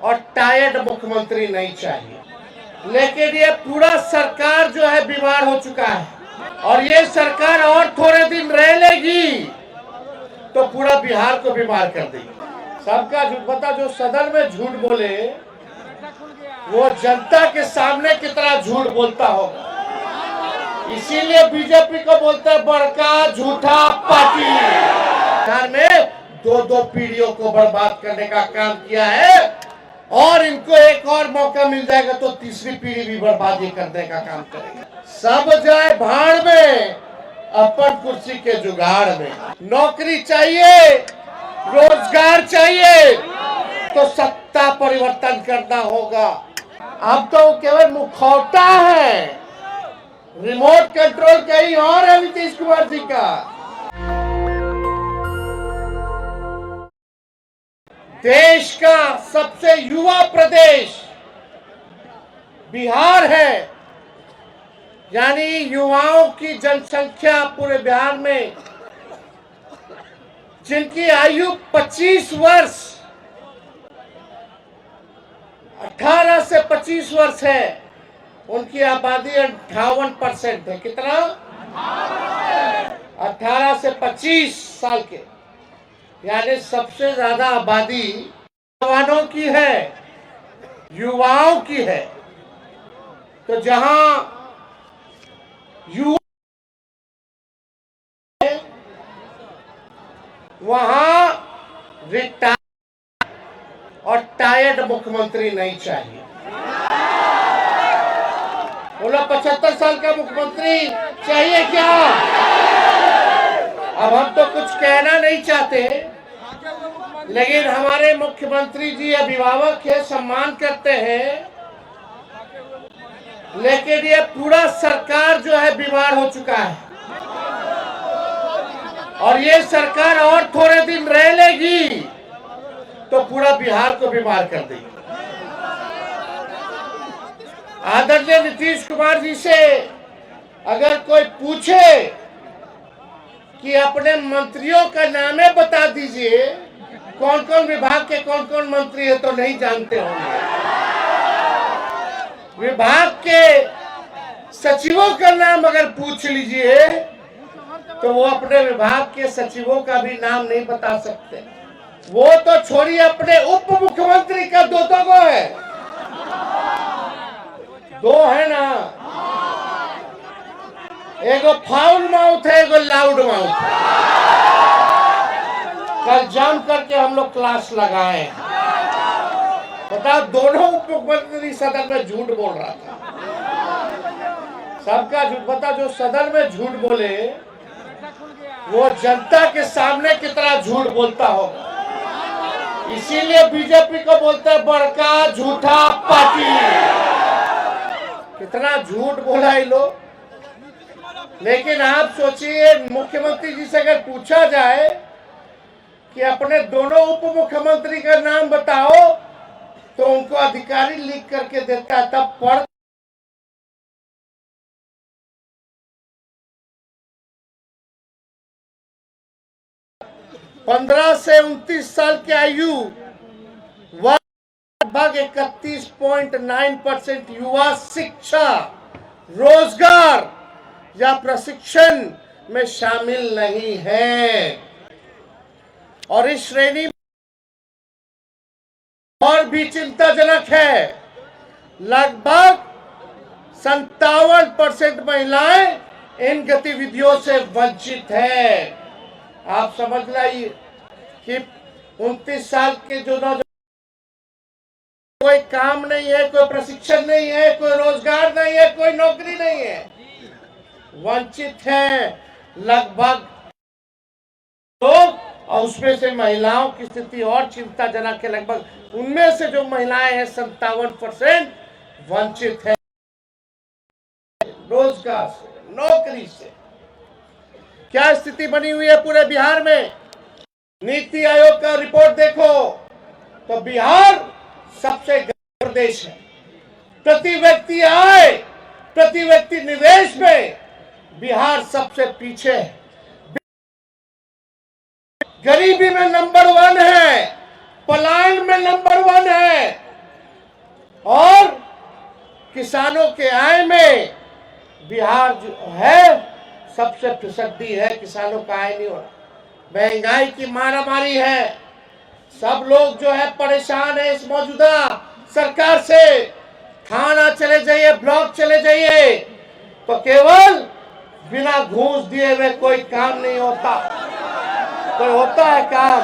और टायर्ड मुख्यमंत्री नहीं चाहिए। लेकिन ये पूरा सरकार जो है बीमार हो चुका है और ये सरकार और थोड़े दिन रह लेगी तो पूरा बिहार को बीमार कर देगी। सबका झूठ पता, जो सदन में झूठ बोले वो जनता के सामने कितना झूठ बोलता होगा। इसीलिए बीजेपी को बोलते हैं बड़का झूठा पार्टी। बिहार में दो पीढ़ियों को बर्बाद करने का काम किया है और इनको एक और मौका मिल जाएगा तो तीसरी पीढ़ी भी बर्बादी करने का काम करेगा। सब जाए भाड़ में, अपन कुर्सी के जुगाड़ में। नौकरी चाहिए, रोजगार चाहिए तो सत्ता परिवर्तन करना होगा। अब तो केवल मुखौटा है, रिमोट कंट्रोल कहीं और है नीतीश कुमार जी का। देश का सबसे युवा प्रदेश बिहार है, यानी युवाओं की जनसंख्या पूरे बिहार में जिनकी आयु 25 वर्ष 18 से 25 वर्ष है, उनकी आबादी 58% है। कितना? 18 से 25 साल के, यानी सबसे ज्यादा आबादी जवानों की है, युवाओं की है। तो जहां युवा वहां रिटायर्ड और टायर्ड मुख्यमंत्री नहीं चाहिए। बोला 75 साल का मुख्यमंत्री चाहिए क्या? अब हम तो कुछ कहना नहीं चाहते, लेकिन हमारे मुख्यमंत्री जी अभिभावक है, सम्मान करते हैं, लेकिन ये पूरा सरकार जो है बीमार हो चुका है और ये सरकार और थोड़े दिन रह लेगी तो पूरा बिहार को बीमार कर देगी। आदरणीय नीतीश कुमार जी से अगर कोई पूछे कि अपने मंत्रियों का नामे बता दीजिए, कौन कौन विभाग के कौन कौन मंत्री है, तो नहीं जानते होंगे। विभाग के सचिवों का नाम अगर पूछ लीजिए तो वो अपने विभाग के सचिवों का भी नाम नहीं बता सकते। वो तो छोड़िए, अपने उप मुख्यमंत्री का दो को है, दो है ना, एगो फाउल माउथ है, एगो लाउड माउथ है। कल जान करके हम लोग क्लास लगाए, पता दोनों उप मुख्यमंत्री सदन में झूठ बोल रहा था। सबका झूठ पता, जो सदन में झूठ बोले वो जनता के सामने कितना झूठ बोलता होगा। इसीलिए बीजेपी को बोलते हैं बड़का झूठा पार्टी। कितना झूठ बोला ये लोग। लेकिन आप सोचिए, मुख्यमंत्री जी से अगर पूछा जाए कि अपने दोनों उप मुख्यमंत्री का नाम बताओ तो उनको अधिकारी लिख करके देता है, तब पढ़ 15 से 29 साल की आयु लगभग 31.9% युवा शिक्षा, रोजगार या प्रशिक्षण में शामिल नहीं है। और इस श्रेणी और भी चिंताजनक है, लगभग 57% महिलाएं इन गतिविधियों से वंचित है। आप समझ लाइए कि 29 साल के जो नौजवान, कोई काम नहीं है, कोई प्रशिक्षण नहीं है, कोई रोजगार नहीं है, कोई नौकरी नहीं है, वंचित है लगभग लोग। और उसमें से महिलाओं की स्थिति और चिंताजनक है, लगभग उनमें से जो महिलाएं हैं 57% वंचित है रोजगार से, नौकरी से। क्या स्थिति बनी हुई है पूरे बिहार में? नीति आयोग का रिपोर्ट देखो तो बिहार सबसे गरीब प्रदेश है। प्रति व्यक्ति आय, प्रति व्यक्ति निवेश में बिहार सबसे पीछे है। गरीबी में नंबर 1 है, पलायन में नंबर 1 है, किसानों के आय में बिहार जो है सबसे फिसड्डी है, किसानों का आय नहीं हो रहा। महंगाई की मारामारी है, सब लोग जो है परेशान है इस मौजूदा सरकार से। थाना चले जाइए, ब्लॉक चले जाइए, तो केवल बिना घूस दिए हुए कोई काम नहीं होता। कोई होता है काम?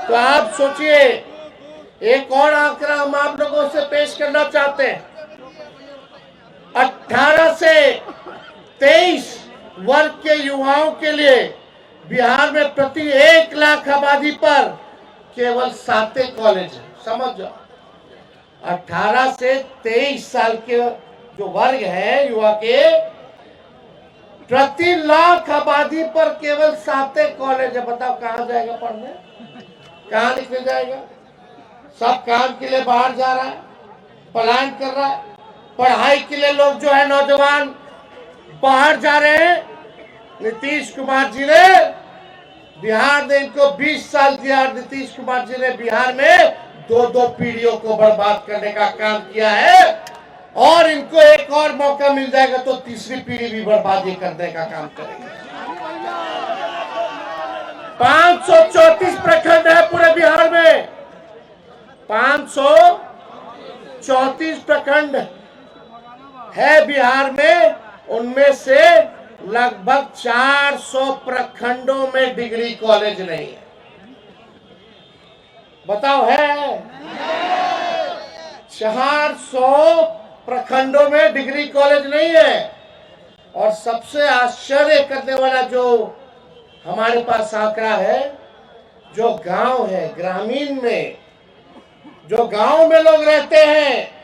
तो आप सोचिए, एक और आंकड़ा हम आप लोगों से पेश करना चाहते हैं। 18 से 23 वर्ग के युवाओं के लिए बिहार में प्रति 1 लाख आबादी पर केवल 7 कॉलेज है। समझ जाओ, 18 से 23 साल के जो वर्ग है युवा के, प्रति लाख आबादी पर केवल 7 कॉलेज है। बताओ कहां जाएगा पढ़ने, कहां लिखने जाएगा? सब काम के लिए बाहर जा रहा है, पलायन कर रहा है। पढ़ाई के लिए लोग जो है नौजवान बाहर जा रहे हैं। नीतीश कुमार जी ने बिहार ने इनको 20 साल दिया। नीतीश कुमार जी ने बिहार में 2 पीढ़ियों को बर्बाद करने का काम किया है, और इनको एक और मौका मिल जाएगा तो तीसरी पीढ़ी भी बर्बादी करने का काम करेगी। 534 प्रखंड है पूरे बिहार में, 534 प्रखंड है बिहार में। उनमें से लगभग 400 प्रखंडों में डिग्री कॉलेज नहीं है। बताओ, है? 400 प्रखंडों में डिग्री कॉलेज नहीं है। और सबसे आश्चर्य करने वाला जो हमारे पास आंकड़ा है, जो गांव है, ग्रामीण में जो गांव में लोग रहते हैं,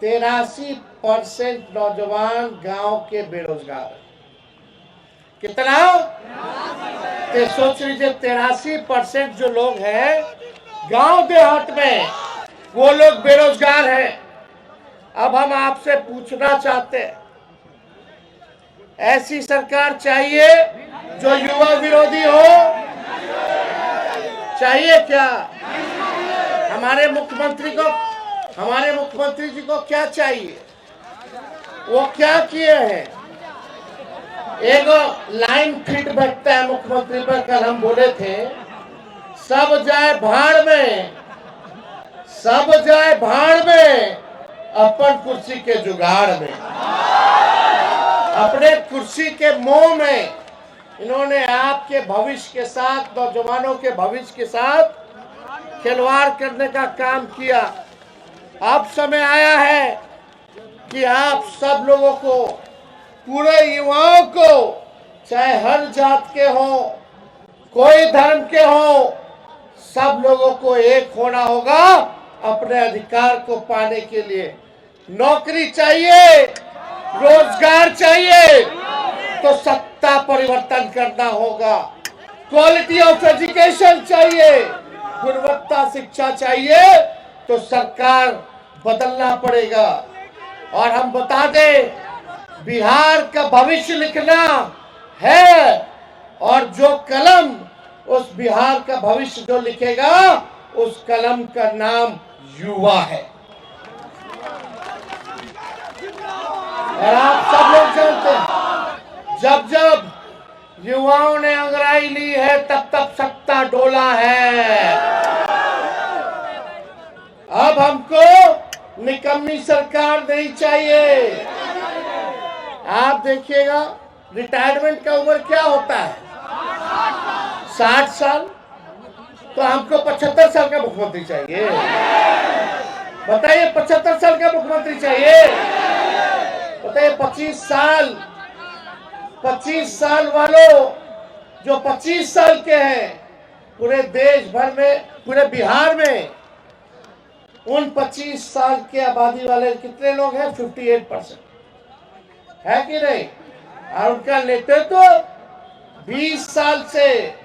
83% नौजवान गांव के बेरोजगार। कितना? तो सोच लीजिए, 83% जो लोग हैं गांव देहात में, वो लोग बेरोजगार हैं। अब हम आपसे पूछना चाहते हैं, ऐसी सरकार चाहिए जो युवा विरोधी हो? चाहिए क्या? हमारे मुख्यमंत्री जी को क्या चाहिए? वो क्या किए हैं? एक लाइन फिट बैठता है मुख्यमंत्री पर। कल हम बोले थे, सब जाए भाड़ में, सब जाए भाड़ में, अपन कुर्सी के जुगाड़ में। अपने कुर्सी के मोह में इन्होंने आपके भविष्य के साथ, नौजवानों के भविष्य के साथ खिलवाड़ करने का काम किया। अब समय आया है कि आप सब लोगों को, पूरे युवाओं को, चाहे हर जात के हो, कोई धर्म के हो, सब लोगों को एक होना होगा अपने अधिकार को पाने के लिए। नौकरी चाहिए, रोजगार चाहिए तो सत्ता परिवर्तन करना होगा। क्वालिटी ऑफ एजुकेशन चाहिए, गुणवत्ता शिक्षा चाहिए तो सरकार बदलना पड़ेगा। और हम बता दें, बिहार का भविष्य लिखना है, और जो कलम उस बिहार का भविष्य जो लिखेगा, उस कलम का नाम युवा है। और आप सब लोग जानते हैं, जब जब युवाओं ने अंगड़ाई ली है, तब तब सत्ता डोला है। अब हमको निकम्मी सरकार नहीं चाहिए। आप देखिएगा, रिटायरमेंट का उम्र क्या होता है? 60 साल। तो हमको 75 साल का मुख्यमंत्री चाहिए। बताइए, 75 साल का मुख्यमंत्री चाहिए? बताइए, 25 साल वालों, जो 25 साल के हैं, पूरे देश भर में, पूरे बिहार में उन 25 साल के आबादी वाले कितने लोग हैं? 58% है कि नहीं? और उनका नेतृत्व 20 साल से।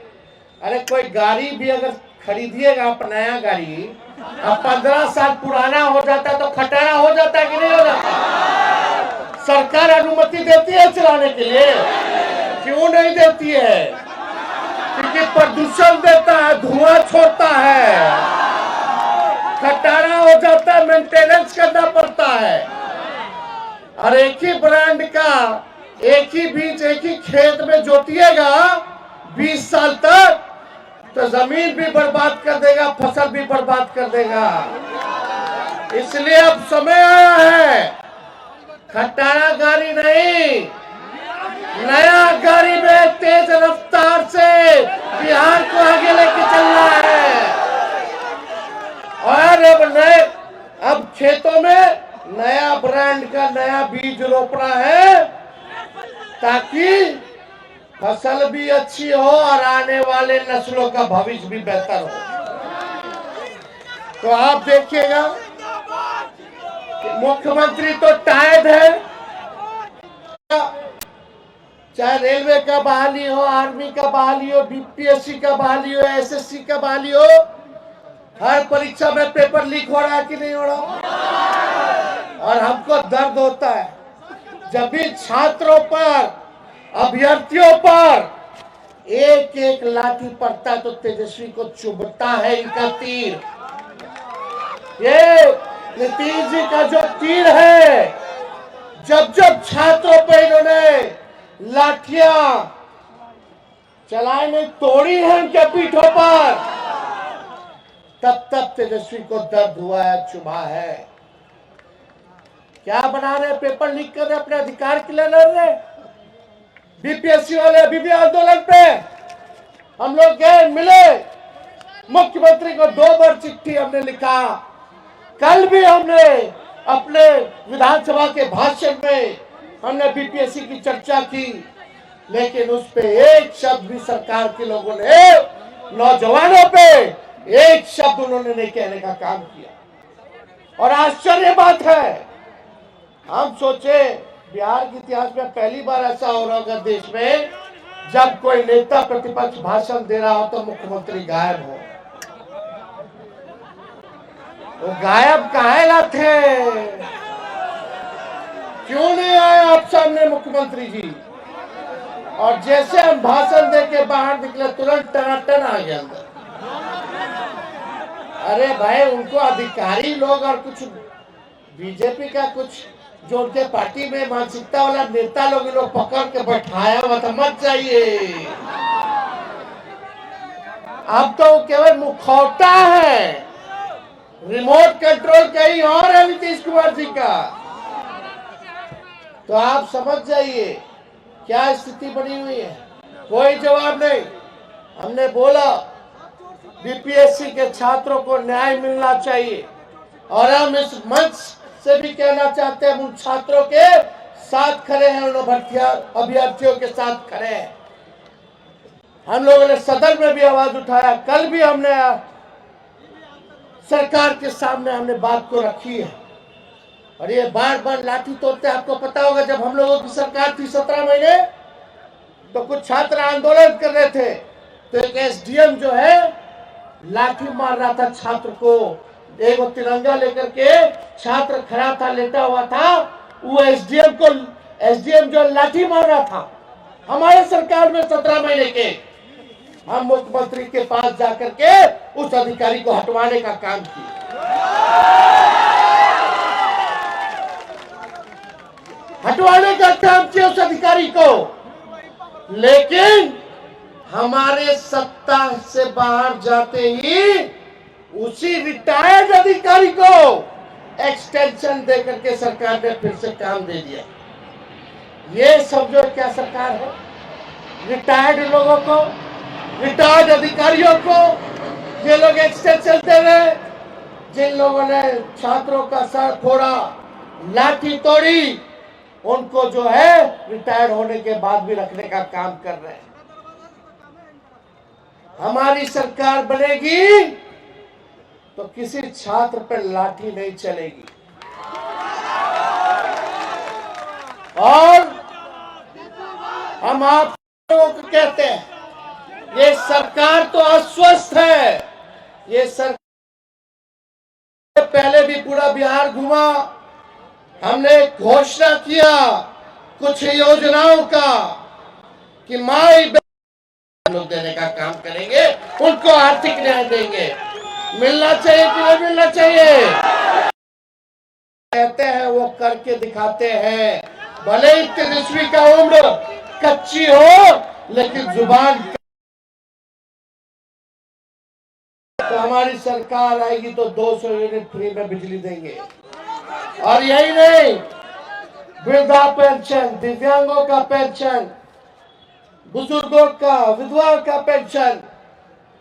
अरे कोई गाड़ी भी अगर खरीदिएगा आप, नया गाड़ी, अब 15 साल पुराना हो जाता तो खटारा हो जाता है कि नहीं हो जाता? सरकार अनुमति देती है चलाने के लिए? क्यों नहीं देती है? क्योंकि प्रदूषण देता है, धुआं छोड़ता है, खटारा हो जाता है, मेंटेनेंस करना पड़ता है। और एक ही ब्रांड का एक ही बीज एक ही खेत में जोतिएगा 20 साल तक, तो जमीन भी बर्बाद कर देगा, फसल भी बर्बाद कर देगा। इसलिए अब समय आया है, खटारा गाड़ी नहीं, नया गाड़ी में तेज रफ्तार से बिहार को आगे लेके चलना है। और अब खेतों में नया ब्रांड का नया बीज रोपना है, ताकि फसल भी अच्छी हो और आने वाले नस्लों का भविष्य भी बेहतर हो। तो आप देखिएगा, मुख्यमंत्री तो टायर्ड है, चाहे रेलवे का बहाली हो, आर्मी का बहाली हो, बीपीएससी का बहाली हो, एसएससी का बहाली हो, हर परीक्षा में पेपर लीक हो रहा है कि नहीं हो रहा। और हमको दर्द होता है जब भी छात्रों पर, अभ्यर्थियों पर एक एक लाठी पड़ता, तो तेजस्वी को चुभता है इनका तीर। ये नीतीश जी का जो तीर है, जब जब छात्रों पर इन्होंने लाठियां चलाई नहीं, तोड़ी है उनके पीठों पर, तब तब तेजस्वी को दर्द हुआ है, चुभा है। क्या बना रहे, पेपर लीक कर रहे, अपने अधिकार के लिए लड़ रहे। बीपीएससी वाले अभी भी आंदोलन पे। हम लोग गए, मिले मुख्यमंत्री को, 2 बार चिट्ठी हमने लिखा। कल भी हमने अपने विधानसभा के भाषण में हमने बीपीएससी की चर्चा की, लेकिन उस पे एक शब्द भी सरकार के लोगों ने, नौजवानों पे एक शब्द उन्होंने नहीं कहने का काम किया। और आश्चर्य बात है, हम सोचे बिहार के इतिहास में पहली बार ऐसा हो रहा होगा देश में, जब कोई नेता प्रतिपक्ष भाषण दे रहा हो तो मुख्यमंत्री गायब हो। वो गायब काहे थे, क्यों नहीं आए आप सामने मुख्यमंत्री जी। और जैसे हम भाषण दे के बाहर निकले, तुरंत टनाटन आ गया अंदर। अरे भाई, उनको अधिकारी लोग और कुछ बीजेपी का कुछ जो उनके पार्टी में मानसिकता वाला नेता लोग पकड़ के बैठाया हुआ था, मत जाइए। अब तो केवल मुखौटा है, रिमोट कंट्रोल कहीं और है नीतीश कुमार जी का। तो आप समझ जाइए क्या स्थिति बनी हुई है। कोई जवाब नहीं। हमने बोला बीपीएससी के छात्रों को न्याय मिलना चाहिए, और हम इस मंच से भी कहना चाहते हैं, उन छात्रों के साथ खड़े हैं, उन अभ्यर्थियों के साथ खड़े हैं। हम लोगों ने सदन में भी आवाज उठाया, कल भी हमने सरकार के सामने हमने बात को रखी है। और ये बार बार लाठी तोड़ते, आपको पता होगा जब हम लोगों की सरकार थी 17 महीने, तो कुछ छात्र आंदोलन कर रहे थे, तो एक एसडीएम जो है लाठी मार रहा था छात्र को। एक तिरंगा लेकर के छात्र खड़ा था, लेटा हुआ था, वो एसडीएम जो लाठी मार रहा था, हमारे सरकार में 17 महीने के, हम मुख्यमंत्री के पास जाकर के उस अधिकारी को हटवाने का काम किया। हटवाने का काम किया उस अधिकारी को, लेकिन हमारे सत्ता से बाहर जाते ही उसी रिटायर्ड अधिकारी को एक्सटेंशन देकर के सरकार ने फिर से काम दे दिया। ये सब जो क्या सरकार है, रिटायर्ड लोगों को, रिटायर्ड अधिकारियों को ये लोग एक्सटेंशन दे रहे, जिन लोगों ने छात्रों का सर फोड़ा, लाठी तोड़ी, उनको जो है रिटायर्ड होने के बाद भी रखने का काम कर रहे हैं। हमारी सरकार बनेगी तो किसी छात्र पर लाठी नहीं चलेगी। और हम आप लोगों को कहते हैं, ये सरकार तो अस्वस्थ है। ये सरकार पहले भी पूरा बिहार घुमा, हमने घोषणा किया कुछ योजनाओं का कि माई लोग देने का काम करेंगे, उनको आर्थिक न्याय देंगे। मिलना चाहिए कि नहीं मिलना चाहिए? कहते हैं वो करके दिखाते हैं। भले ही तेजस्वी का उम्र कच्ची हो लेकिन जुबान। तो हमारी सरकार आएगी तो 200 यूनिट फ्री में बिजली देंगे। और यही नहीं, वृद्धा पेंशन, दिव्यांगों का पेंशन, बुजुर्गों का, विधवा का पेंशन,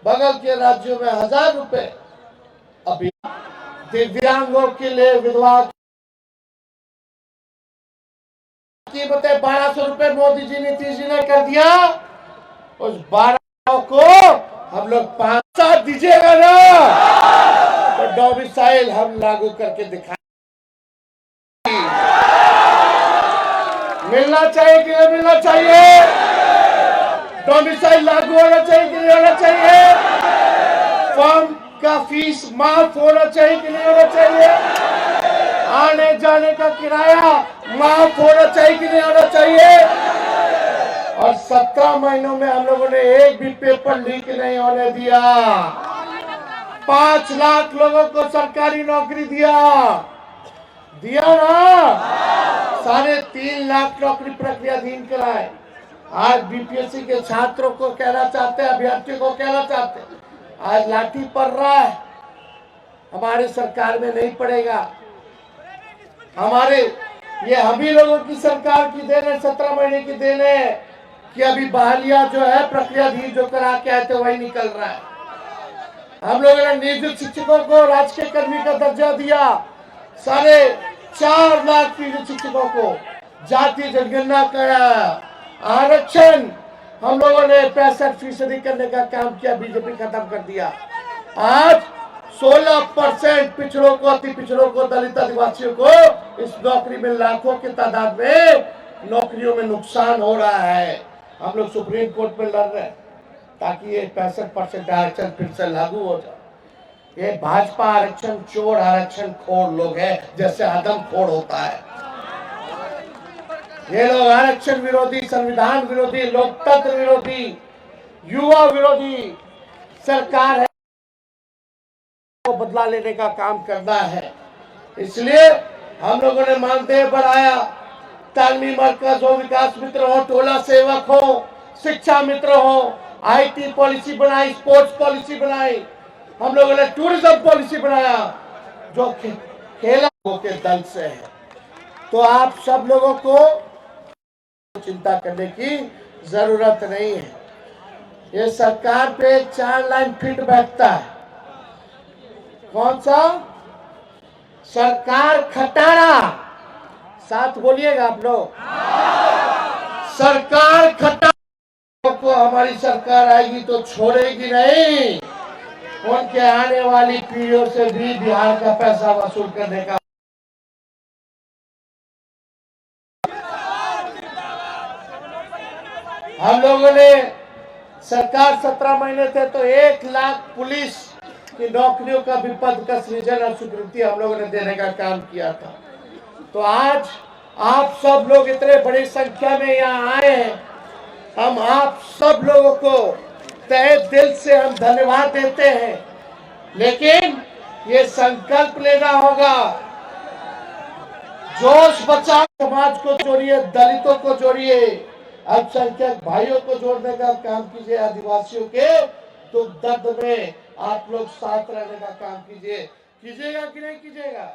बगल के राज्यों में 1000 रुपए। अभी दिव्यांगों के लिए विधवा की बताए 1200 रुपए मोदी जी नीतीश जी ने कर दिया। उस 1200 को हम लोग 5 दीजिएगा ना, तो डोमिसाइल हम लागू करके दिखाएंगे। मिलना चाहिए कि नहीं मिलना चाहिए? डोमिसाइल लागू होना चाहिए कि नहीं होना चाहिए? फॉर्म का फीस माफ होना चाहिए कि नहीं होना चाहिए? आने जाने का किराया माफ होना चाहिए कि नहीं होना चाहिए? और 17 महीनों में हम लोगों ने एक भी पेपर लीक नहीं होने दिया। 5 लाख लोगों को सरकारी नौकरी दिया ना। 3.5 लाख नौकरी प्रक्रियाधीन कराए। आज बीपीएससी के छात्रों को कहना चाहते हैं, अभ्यर्थियों को कहना चाहते हैं, आज लाठी पड़ रहा है, हमारे सरकार में नहीं पड़ेगा। हमारे ये हम ही लोगों की सरकार की देन है, 17 महीने की देन है कि अभी बहालियां जो है प्रक्रियाधीन जो करा के आए थे वही निकल रहा है। हम लोगों ने नियोजित शिक्षकों को राजकीय कर्मी का दर्जा दिया। 4.5 लाख नियोजित शिक्षकों को जाति जनगणना कराया। आरक्षण हम लोगों ने 65% करने का काम किया, बीजेपी खत्म कर दिया। आज 16% पिछड़ों को, अति पिछड़ों को, दलित आदिवासियों को इस नौकरी में लाखों की तादाद में नौकरियों में नुकसान हो रहा है। हम लोग सुप्रीम कोर्ट में लड़ रहे हैं ताकि ये 65% आरक्षण फिर से लागू हो जाए। ये भाजपा आरक्षण चोर, आरक्षण खोर लोग हैं, जैसे आदमखोर होता है। ये लोग आरक्षण विरोधी, संविधान विरोधी, लोकतंत्र विरोधी, युवा विरोधी सरकार है को बदला लेने का काम करना है। इसलिए हम लोगों ने मानदेय बढ़ाया, तालीमी मरकज हो, विकास मित्र हो, टोला सेवक हो, शिक्षा मित्र हो, आईटी पॉलिसी बनाई, स्पोर्ट्स पॉलिसी बनाई, हम लोगों ने टूरिज्म पॉलिसी बनाया जो खेलों के दल से है। तो आप सब लोगों को चिंता करने की जरूरत नहीं है। ये सरकार पे 4 लाइन फिट बैठता है। कौन सा? सरकार खटारा, साथ बोलिएगा आप लोग। सरकार खटारा को हमारी सरकार आएगी तो छोड़ेगी नहीं। उनके आने वाली पीढ़ियों से भी बिहार का पैसा वसूल करने का हम लोगों ने सरकार 17 महीने थे तो 1 लाख पुलिस की नौकरियों का भी पद का सृजन और स्वीकृति हम लोगों ने देने का काम किया था। तो आज आप सब लोग इतने बड़ी संख्या में यहाँ आए हैं, हम आप सब लोगों को तहे दिल से हम धन्यवाद देते हैं। लेकिन ये संकल्प लेना होगा, जोश बचा, समाज को जोड़िए, दलितों को जोड़िए, अल्पसंख्यक भाइयों को जोड़ने का काम कीजिए, आदिवासियों के दुख दर्द में आप लोग साथ रहने का काम कीजिएगा कि नहीं कीजिएगा?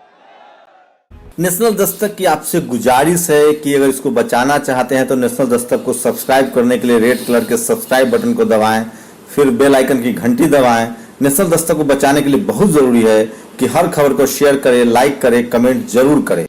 नेशनल दस्तक की आपसे गुजारिश है कि अगर इसको बचाना चाहते हैं तो नेशनल दस्तक को सब्सक्राइब करने के लिए रेड कलर के सब्सक्राइब बटन को दबाएं, फिर बेल आइकन की घंटी दबाएं। नेशनल दस्तक को बचाने के लिए बहुत जरूरी है कि हर खबर को शेयर करें, लाइक करें, कमेंट जरूर करें।